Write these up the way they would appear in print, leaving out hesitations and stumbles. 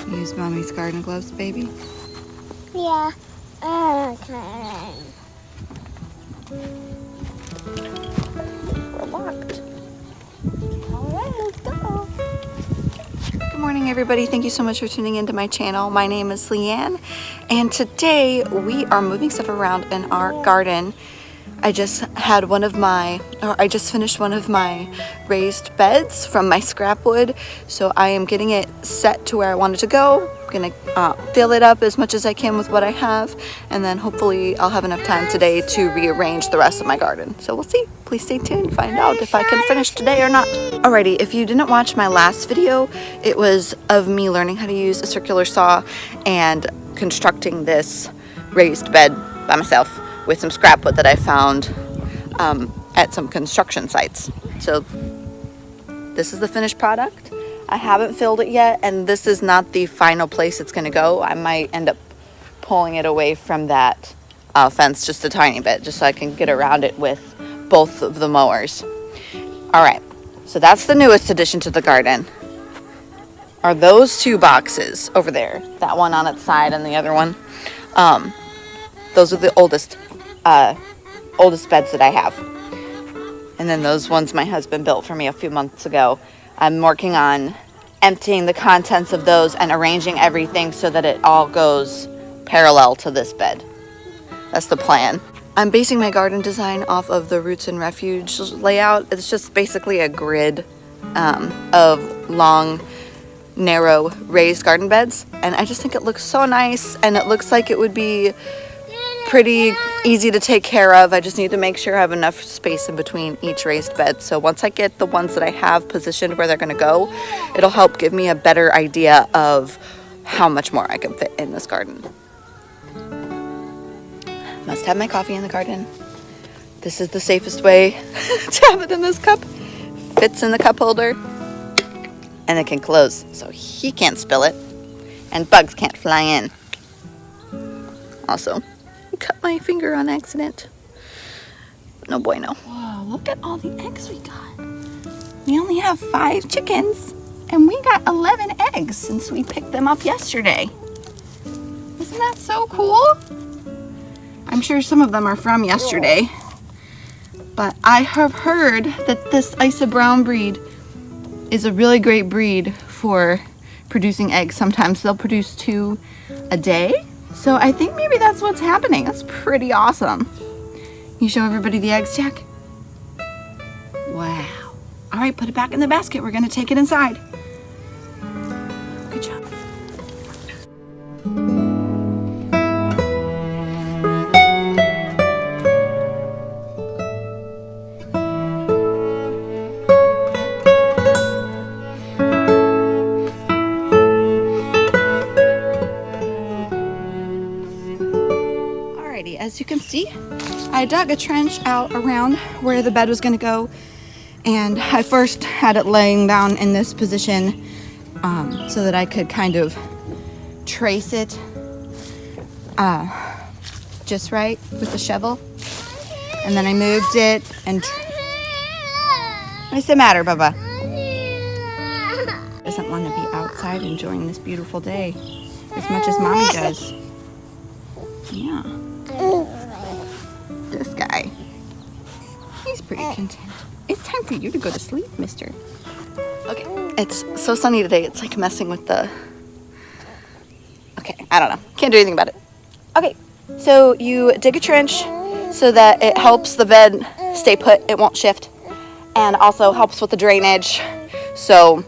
Use mommy's garden gloves, baby. Yeah. Okay. We're locked. All right, let's go. Good morning, everybody. Thank you so much for tuning into my channel. My name is Leanne, and today we are moving stuff around in our garden. I just finished one of my raised beds from my scrap wood, so I am getting it set to where I want it to go. I'm gonna fill it up as much as I can with what I have, and then hopefully I'll have enough time today to rearrange the rest of my garden. So we'll see. Please stay tuned to find out if I can finish today or not. Alrighty, if you didn't watch my last video, it was of me learning how to use a circular saw and constructing this raised bed by myself with some scrap wood that I found at some construction sites. So this is the finished product. I haven't filled it yet, and this is not the final place it's going to go. I might end up pulling it away from that fence just a tiny bit, just so I can get around it with both of the mowers. All right, so that's the newest addition to the garden. Are those two boxes over there? That one on its side and the other one. Those are the oldest beds that I have. And then those ones my husband built for me a few months ago. I'm working on emptying the contents of those and arranging everything so that it all goes parallel to this bed. That's the plan. I'm basing my garden design off of the Roots and Refuge layout. It's just basically a grid of long, narrow raised garden beds, and I just think it looks so nice, and it looks like it would be pretty easy to take care of. I just need to make sure I have enough space in between each raised bed. So once I get the ones that I have positioned where they're going to go, it'll help give me a better idea of how much more I can fit in this garden. Must have my coffee in the garden. This is the safest way to have it in this cup. Fits in the cup holder, and it can close so he can't spill it and bugs can't fly in. Also, cut my finger on accident. No bueno. Whoa, look at all the eggs we got. We only have 5 chickens, and we got 11 eggs since we picked them up yesterday. Isn't that so cool? I'm sure some of them are from yesterday, but I have heard that this Isa Brown breed is a really great breed for producing eggs. Sometimes they'll produce 2 a day. So I think maybe that's what's happening. That's pretty awesome. You show everybody the eggs, Jack? Wow. All right, put it back in the basket. We're gonna take it inside. Good job. As you can see, I dug a trench out around where the bed was going to go, and I first had it laying down in this position so that I could kind of trace it just right with the shovel, and then I moved it and what's the matter, Bubba? Doesn't want to be outside enjoying this beautiful day as much as Mommy does. Yeah. This guy, he's pretty content. It's time for you to go to sleep, mister. Okay, it's so sunny today, it's like messing with the... Okay, I don't know. Can't do anything about it. Okay, so you dig a trench so that it helps the bed stay put, it won't shift, and also helps with the drainage. So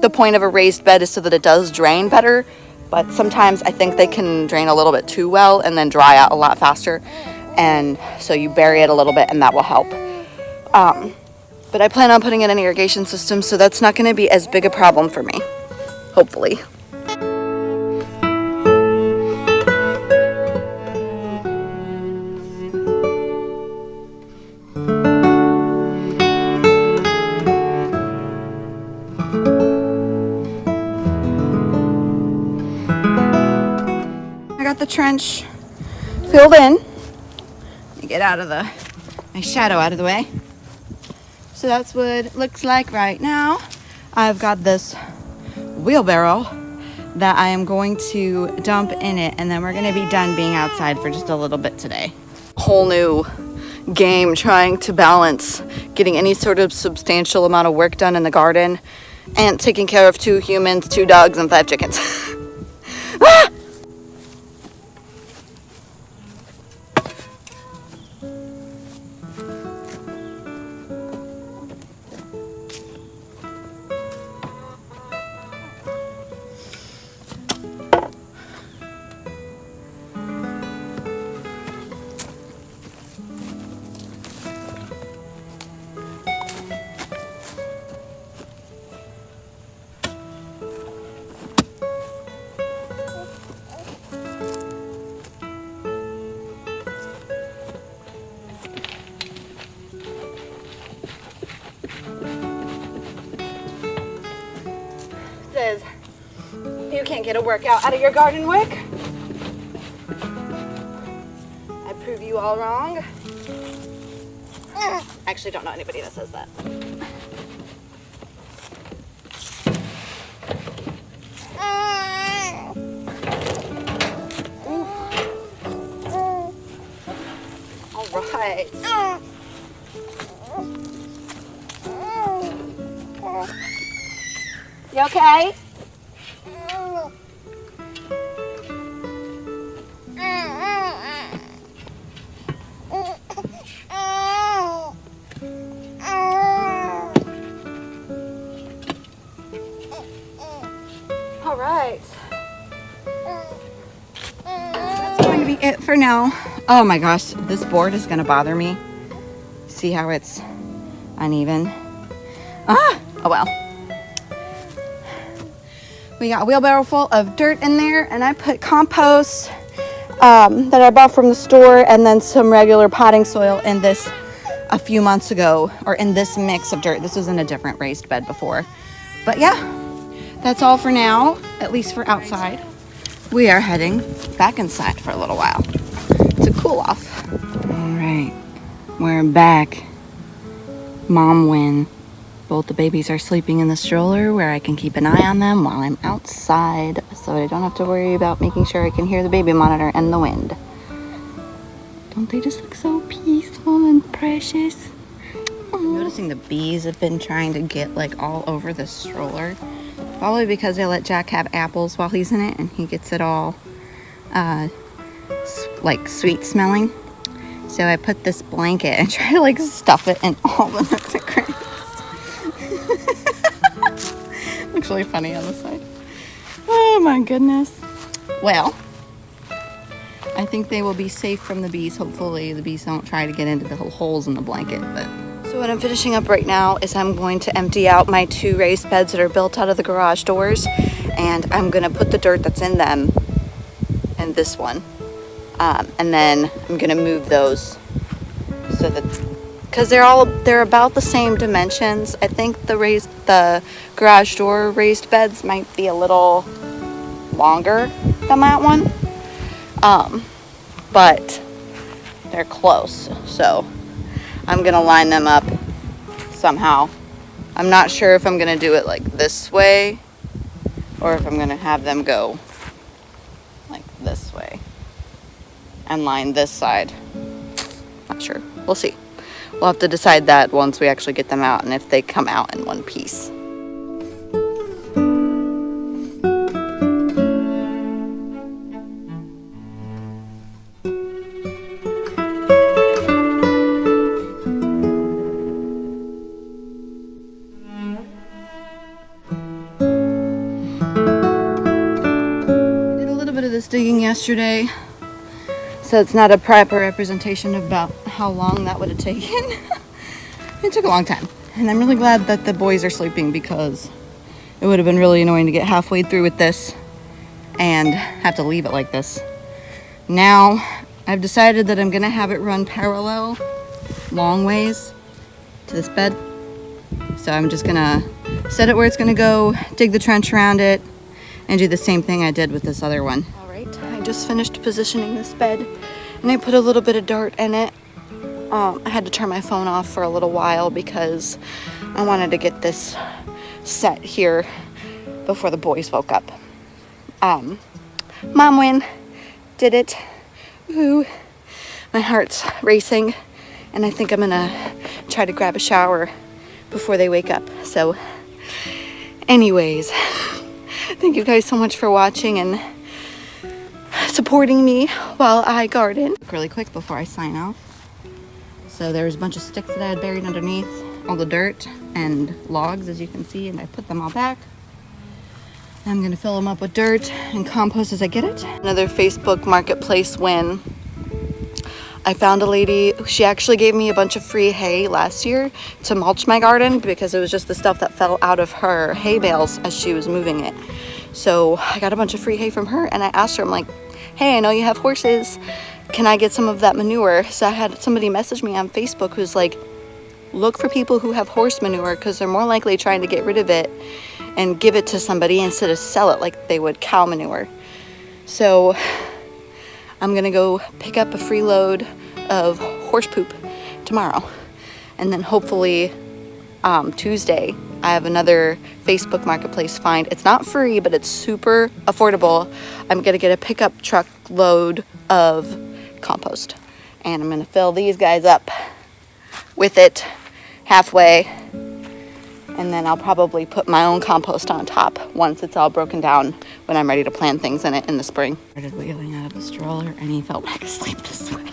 the point of a raised bed is so that it does drain better, but sometimes I think they can drain a little bit too well and then dry out a lot faster. And so you bury it a little bit and that will help. But I plan on putting in an irrigation system, so that's not going to be as big a problem for me, hopefully. I got the trench filled in. Let me get out of my shadow out of the way. So that's what it looks like right now. I've got this wheelbarrow that I am going to dump in it, and then we're gonna be done being outside for just a little bit today. Whole new game trying to balance getting any sort of substantial amount of work done in the garden and taking care of 2 humans, 2 dogs, and 5 chickens. Ah! Says you can't get a workout out of your garden work. I prove you all wrong. I actually don't know anybody that says that. All right. You okay? All right. That's going to be it for now. Oh my gosh, this board is going to bother me. See how it's uneven? Ah, oh well. We got a wheelbarrow full of dirt in there, and I put compost that I bought from the store and then some regular potting soil in this a few months ago, or in this mix of dirt. This was in a different raised bed before. But yeah, that's all for now, at least for outside. We are heading back inside for a little while to cool off. All right, we're back. Mom win. Both the babies are sleeping in the stroller where I can keep an eye on them while I'm outside, so I don't have to worry about making sure I can hear the baby monitor and the wind. Don't they just look so peaceful and precious? I'm noticing the bees have been trying to get like all over the stroller. Probably because I let Jack have apples while he's in it and he gets it all like sweet smelling. So I put this blanket and try to like stuff it in all the nooks and crannies. Looks really funny on the side. Oh my goodness. Well, I think they will be safe from the bees. Hopefully the bees don't try to get into the holes in the blanket. But so what I'm finishing up right now is I'm going to empty out my 2 raised beds that are built out of the garage doors, and I'm gonna put the dirt that's in them in this one, and then I'm gonna move those so that, because they're about the same dimensions. I think the garage door raised beds might be a little longer than that one, but they're close, so I'm gonna line them up somehow. I'm not sure if I'm gonna do it like this way or if I'm gonna have them go like this way and line this side. Not sure. We'll see. We'll have to decide that once we actually get them out and if they come out in one piece. Digging yesterday, so it's not a proper representation about how long that would have taken. It took a long time, and I'm really glad that the boys are sleeping, because it would have been really annoying to get halfway through with this and have to leave it like this. Now I've decided that I'm gonna have it run parallel long ways to this bed, so I'm just gonna set it where it's gonna go, dig the trench around it, and do the same thing I did with this other one. I just finished positioning this bed, and I put a little bit of dirt in it. I had to turn my phone off for a little while because I wanted to get this set here before the boys woke up. Mom win. Did it. Woo. My heart's racing, and I think I'm gonna try to grab a shower before they wake up. So anyways, thank you guys so much for watching and supporting me while I garden. Really quick before I sign off. So there's a bunch of sticks that I had buried underneath all the dirt and logs, as you can see, and I put them all back. I'm gonna fill them up with dirt and compost as I get it. Another Facebook Marketplace win. I found a lady, she actually gave me a bunch of free hay last year to mulch my garden because it was just the stuff that fell out of her hay bales as she was moving it. So I got a bunch of free hay from her, and I asked her, I'm like, hey, I know you have horses. Can I get some of that manure? So I had somebody message me on Facebook who's like, look for people who have horse manure because they're more likely trying to get rid of it and give it to somebody instead of sell it like they would cow manure. So I'm gonna go pick up a free load of horse poop tomorrow, and then hopefully Tuesday I have another Facebook Marketplace find. It's not free, but it's super affordable. I'm gonna get a pickup truck load of compost, and I'm gonna fill these guys up with it halfway, and then I'll probably put my own compost on top once it's all broken down when I'm ready to plant things in it in the spring. I started wheeling out of the stroller and he fell back asleep this way.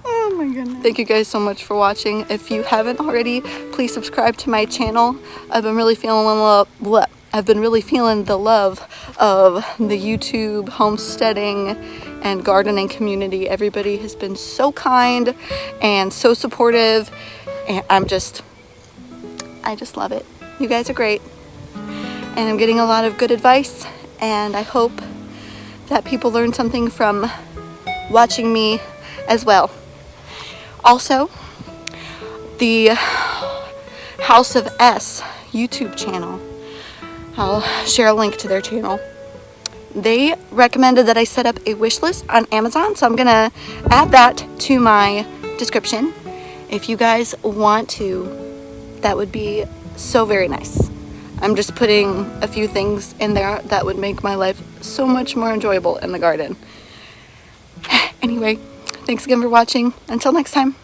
Oh my goodness. Thank you guys so much for watching. If you haven't already, please subscribe to my channel. I've been really feeling the love of the YouTube homesteading and gardening community. Everybody has been so kind and so supportive, and I just love it. You guys are great, and I'm getting a lot of good advice, and I hope that people learn something from watching me as well. Also, the House of S YouTube channel, I'll share a link to their channel. They recommended that I set up a wish list on Amazon, so I'm gonna add that to my description. If you guys want to, that would be so very nice. I'm just putting a few things in there that would make my life so much more enjoyable in the garden. Anyway, thanks again for watching. Until next time.